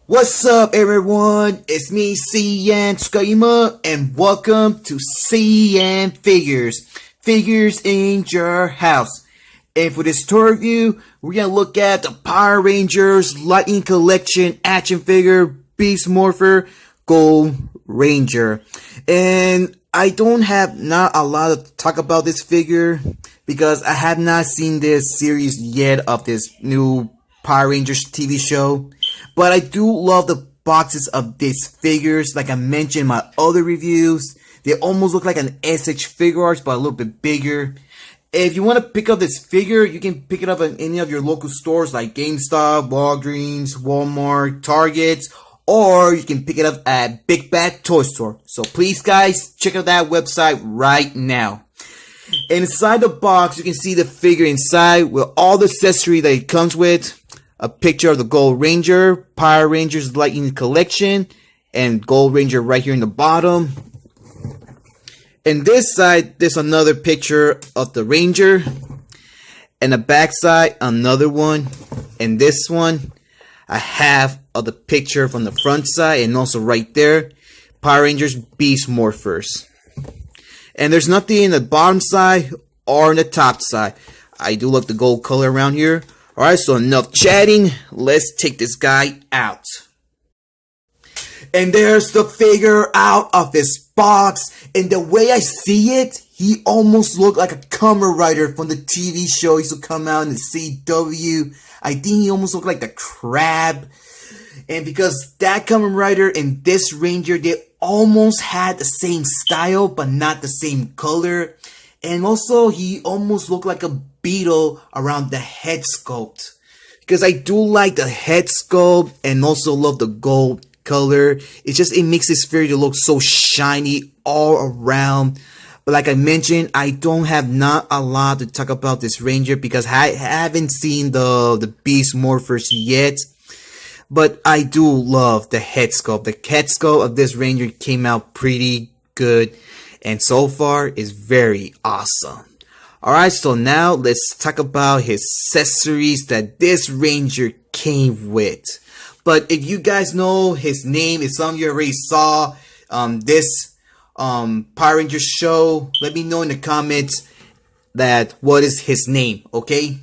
What's up, everyone? It's me, CN.TSUKAIMA, and welcome to CN.Figures. Figures in your house. And for this tour review, we're gonna look at the Power Rangers Lightning Collection action figure Beast Morpher Gold Ranger. And I don't have not a lot to talk about this figure because I have not seen this series yet of this new Power Rangers TV show. But I do love the boxes of these figures. Like I mentioned in my other reviews, they almost look like an SH Figure Arts, but a little bit bigger. If you want to pick up this figure, you can pick it up in any of your local stores like GameStop, Walgreens, Walmart, Target, or you can pick it up at Big Bad Toy Store. So please, guys, check out that website right now. And inside the box, you can see the figure inside with all the accessory that it comes with. A picture of the Gold Ranger, Power Rangers Lightning Collection, and Gold Ranger right here in the bottom. And this side, there's another picture of the Ranger. And the back side, another one. And this one, I have of the picture from the front side, and also right there, Power Rangers Beast Morphers. And there's nothing in the bottom side or in the top side. I do love the gold color around here. Alright, so enough chatting. Let's take this guy out. And there's the figure out of this box. And the way I see it, he almost looked like a Kamen Rider from the TV show. He used to come out in the CW. I think he almost looked like the Crab. And because that Kamen Rider and this Ranger, they almost had the same style, but not the same color. And also, he almost looked like a beetle around the head sculpt. Because I do like the head sculpt and also love the gold color. It makes this figure look so shiny all around. But like I mentioned, I don't have not a lot to talk about this Ranger because I haven't seen the Beast Morphers yet. But I do love the head sculpt. The head sculpt of this Ranger came out pretty good. And so far, it's very awesome. Alright, so now let's talk about his accessories that this Ranger came with. But if you guys know his name, if some of you already saw this Power Rangers show, let me know in the comments that what is his name, okay?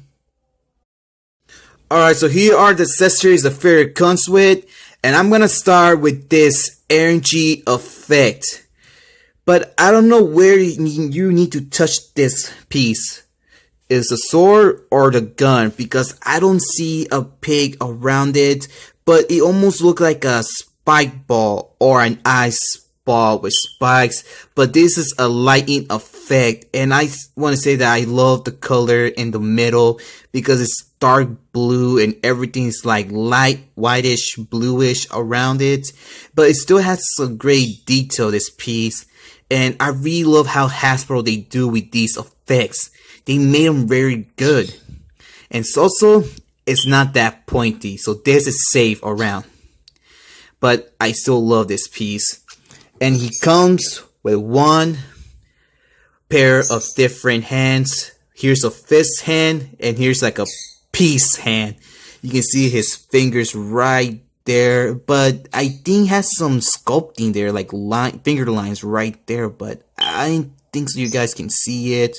Alright, so here are the accessories the figure comes with. And I'm gonna start with this energy effect. But I don't know where you need to touch this piece. Is the sword or the gun? Because I don't see a pig around it. But it almost looks like a spike ball or an ice ball with spikes. But this is a lighting effect. And I want to say that I love the color in the middle. Because it's dark blue and everything is like light whitish bluish around it. But it still has some great detail, this piece. And I really love how Hasbro they do with these effects. They made them very good. And also, it's not that pointy. So this is safe around. But I still love this piece. And he comes with one pair of different hands. Here's a fist hand. And here's like a peace hand. You can see his fingers right there, but I think has some sculpting there, like finger lines right there, but I don't think so you guys can see it.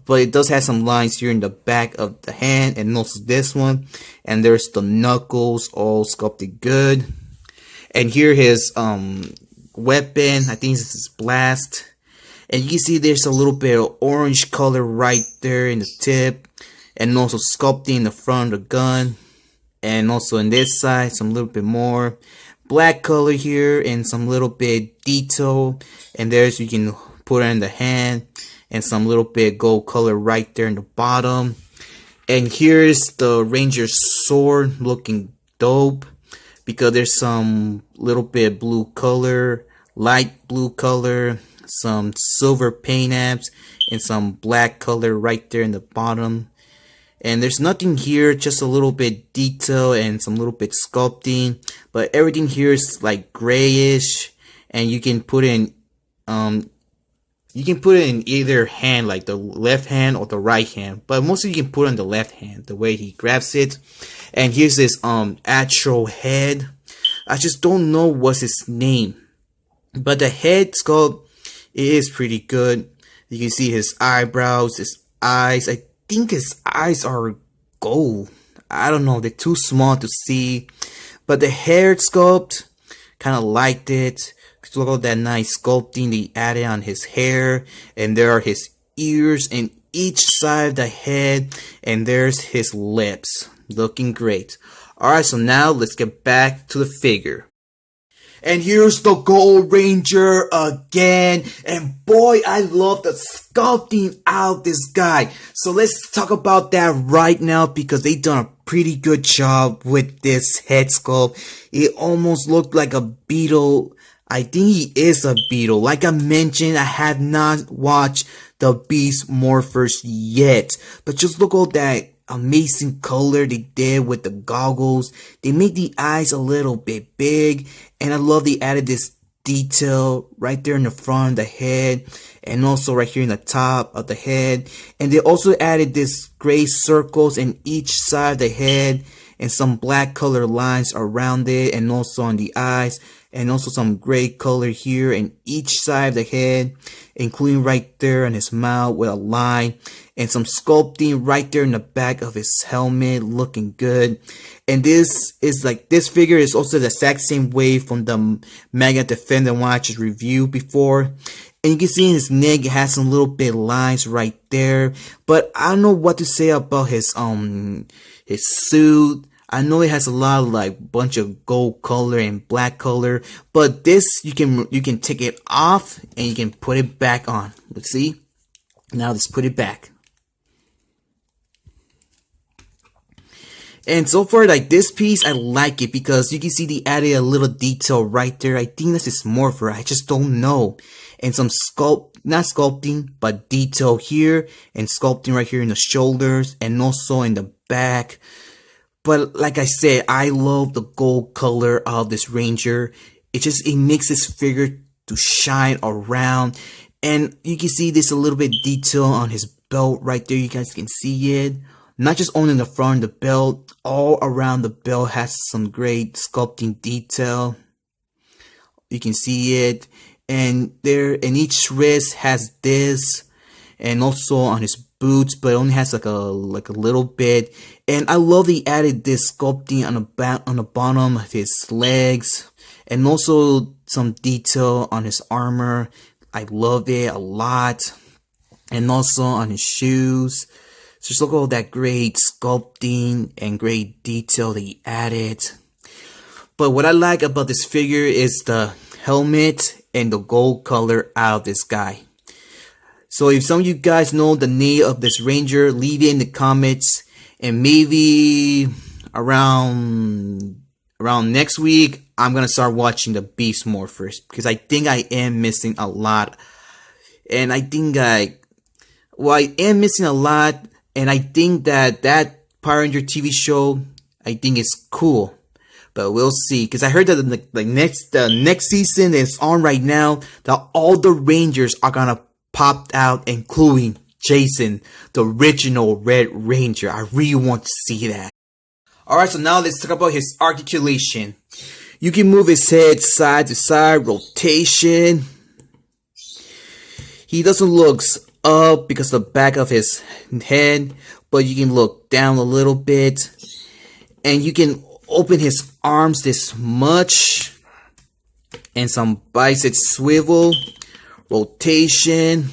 But it does have some lines here in the back of the hand, and also this one. And there's the knuckles all sculpted good. And here his weapon, I think this is blast. And you can see there's a little bit of orange color right there in the tip, and also sculpting in the front of the gun. And also on this side, some little bit more black color here and some little bit detail. And there's, you can put it in the hand and some little bit gold color right there in the bottom. And here's the Ranger sword looking dope because there's some little bit blue color, light blue color, some silver paint apps, and some black color right there in the bottom. And there's nothing here, just a little bit detail and some little bit sculpting. But everything here is like grayish. And you can put in either hand, like the left hand or the right hand. But mostly you can put on the left hand, the way he grabs it. And here's this actual head. I just don't know what's his name. But the head sculpt is pretty good. You can see his eyebrows, his eyes. I think his eyes are gold. I don't know, they're too small to see. But the hair sculpt, kind of liked it. Look at that nice sculpting they added on his hair. And there are his ears in each side of the head. And there's his lips. Looking great. Alright, so now let's get back to the figure. And here's the Gold Ranger again. And boy, I love the sculpting out this guy. So let's talk about that right now because they done a pretty good job with this head sculpt. It almost looked like a beetle. I think he is a beetle. Like I mentioned, I have not watched the Beast Morphers yet. But just look at that amazing color they did with the goggles. They made the eyes a little bit big, and I love they added this detail right there in the front of the head and also right here in the top of the head. And they also added this gray circles in each side of the head and some black color lines around it and also on the eyes, and also some gray color here in each side of the head, including right there in his mouth with a line, and some sculpting right there in the back of his helmet, looking good. And this figure is also the exact same way from the Mega Defender one I just reviewed before. And you can see in his neck it has some little bit lines right there. But I don't know what to say about his suit. I know it has a lot of like bunch of gold color and black color, but this you can take it off and you can put it back on. Let's see. Now let's put it back. And so far, like this piece, I like it because you can see they added a little detail right there. I think this is Morpher. I just don't know. And some not sculpting, but detail here and sculpting right here in the shoulders and also in the back. But like I said, I love the gold color of this Ranger. It makes this figure to shine around. And you can see this a little bit detail on his belt right there. You guys can see it. Not just only in the front of the belt, all around the belt has some great sculpting detail. You can see it. And there, in each wrist has this. And also on his boots, but it only has like a little bit. And I love they added this sculpting on the bottom of his legs. And also some detail on his armor. I love it a lot. And also on his shoes. Just look at all that great sculpting and great detail they added. But what I like about this figure is the helmet and the gold color out of this guy. So if some of you guys know the name of this Ranger, leave it in the comments. And maybe around next week, I'm going to start watching the Beast Morphers. Because I think I am missing a lot. And I think I am missing a lot. And I think that Power Ranger TV show, I think is cool. But we'll see. Because I heard that the next season is on right now. That all the Rangers are going to pop out, including Jason, the original Red Ranger. I really want to see that. Alright, so now let's talk about his articulation. You can move his head side to side, rotation. He doesn't look up because of the back of his head, but you can look down a little bit. And you can open his arms this much. And some bicep swivel. Rotation.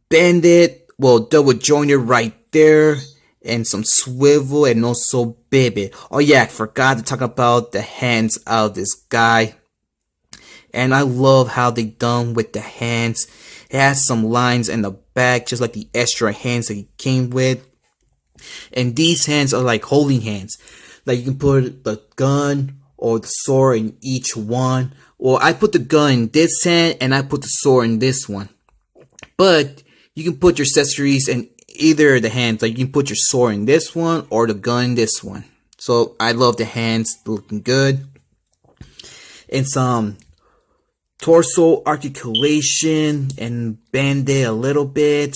Bend it. Well, double joint it right there. And some swivel and also bib it. Oh yeah, I forgot to talk about the hands of this guy. And I love how they done with the hands. It has some lines in the back, just like the extra hands that he came with. And these hands are like holding hands. Like you can put the gun or the sword in each one. Or I put the gun in this hand and I put the sword in this one. But you can put your accessories in either of the hands. Like you can put your sword in this one or the gun in this one. So I love the hands looking good. And some torso articulation and bend it a little bit.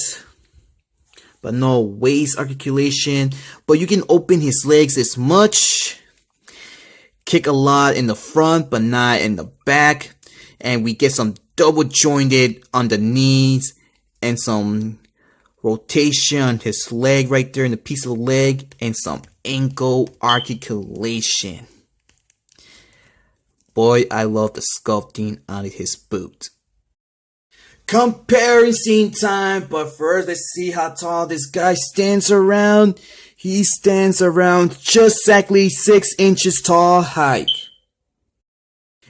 But no waist articulation. But you can open his legs as much. kick a lot in the front, but not in the back. And we get some double jointed on the knees and some rotation on his leg right there in the piece of the leg and some ankle articulation. Boy, I love the sculpting on his boot. Comparison time, but first let's see how tall this guy stands around. He stands around just exactly 6 inches tall height.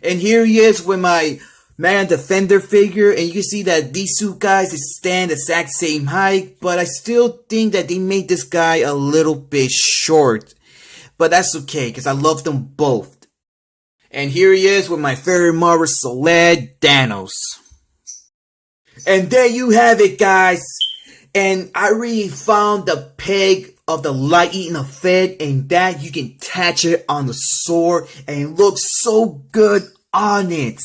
And here he is with my Man Defender figure, and you can see that these two guys stand the exact same height, but I still think that they made this guy a little bit short. But that's okay, because I love them both. And here he is with my favorite Marvel celeb, Thanos. And there you have it, guys. And I really found the peg of the light eating effect, and that you can attach it on the sword, and it looks so good on it.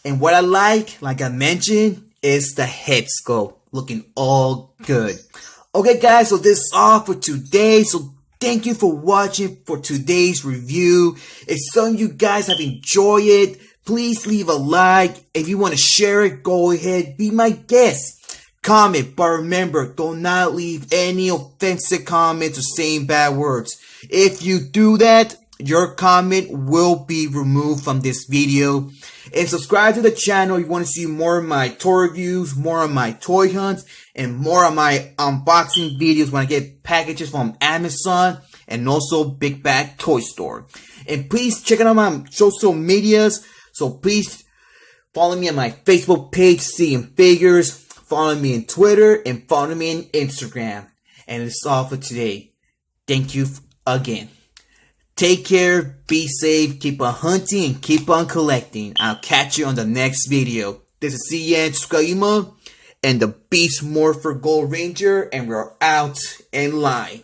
And what I like I mentioned, is the head sculpt looking all good. Okay, guys, so this is all for today. So thank you for watching for today's review. If some of you guys have enjoyed it, please leave a like. If you want to share it, go ahead, be my guest. Comment, but remember, do not leave any offensive comments or saying bad words. If you do that, your comment will be removed from this video. And subscribe to the channel if you want to see more of my toy reviews, more of my toy hunts, and more of my unboxing videos when I get packages from Amazon and also Big Bag Toy Store. And please check out my social medias. So please follow me on my Facebook page, CN.Figures. Follow me on Twitter and follow me on Instagram. And it's all for today. Thank you again. Take care, be safe, keep on hunting, and keep on collecting. I'll catch you on the next video. This is CN.TSUKAIMA and the Beast Morpher Gold Ranger, and we're out in line.